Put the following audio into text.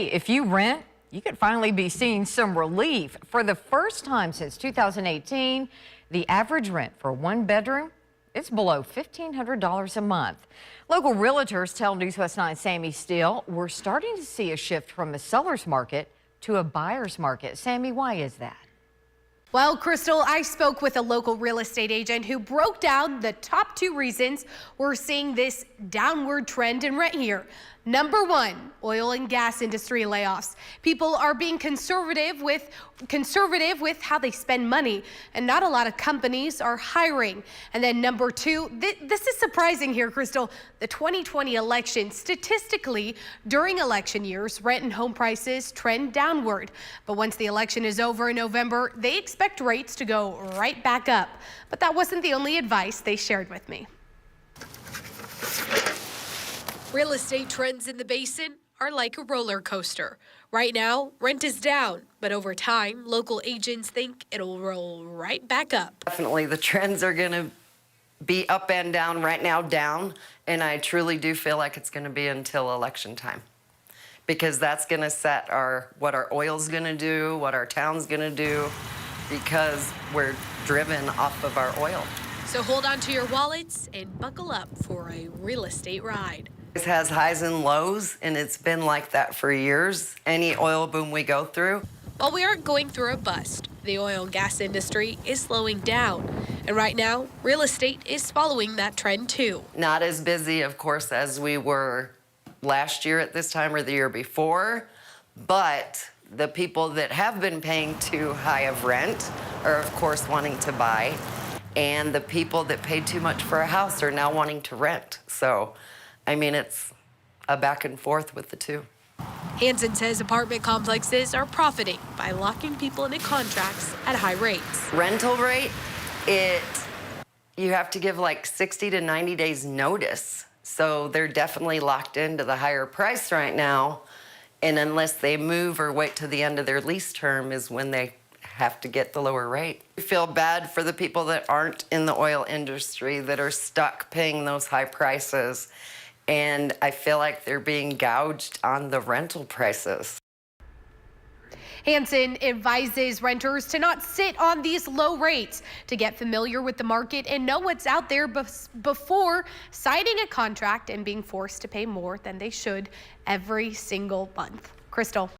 If you rent, you could finally be seeing some relief. For the first time since 2018, the average rent for a one-bedroom is below $1,500 a month. Local realtors tell NewsWest 9's Sammy Steele we're starting to see a shift from a seller's market to a buyer's market. Sammy, why is that? Well, Crystal, I spoke with a local real estate agent who broke down the top 2 reasons we're seeing this downward trend in rent here. Number 1, oil and gas industry layoffs. People are being conservative with how they spend money, and not a lot of companies are hiring. And then number 2, this is surprising here, Crystal. The 2020 election, statistically, during election years, rent and home prices trend downward. But once the election is over in November, they expect rates to go right back up. But that wasn't the only advice they shared with me. Real estate trends in the basin are like a roller coaster. Right now, rent is down, but over time, local agents think it'll roll right back up. Definitely the trends are going to be up and down. Right now, down, and I truly do feel like it's going to be until election time, because that's going to set what our oil's going to do, what our town's going to do, because we're driven off of our oil. So hold on to your wallets and buckle up for a real estate ride. It has highs and lows, and it's been like that for years. Any oil boom we go through. While we aren't going through a bust, the oil and gas industry is slowing down. And right now, real estate is following that trend too. Not as busy, of course, as we were last year at this time or the year before, but the people that have been paying too high of rent are, of course, wanting to buy. And the people that paid too much for a house are now wanting to rent. So, I mean, it's a back and forth with the two. Hansen says apartment complexes are profiting by locking people into contracts at high rates. Rental rate, you have to give like 60 to 90 days notice. So they're definitely locked into the higher price right now. And unless they move or wait to the end of their lease term is when they have to get the lower rate. I feel bad for the people that aren't in the oil industry that are stuck paying those high prices. And I feel like they're being gouged on the rental prices. Hansen advises renters to not sit on these low rates, to get familiar with the market and know what's out there before signing a contract and being forced to pay more than they should every single month. Crystal.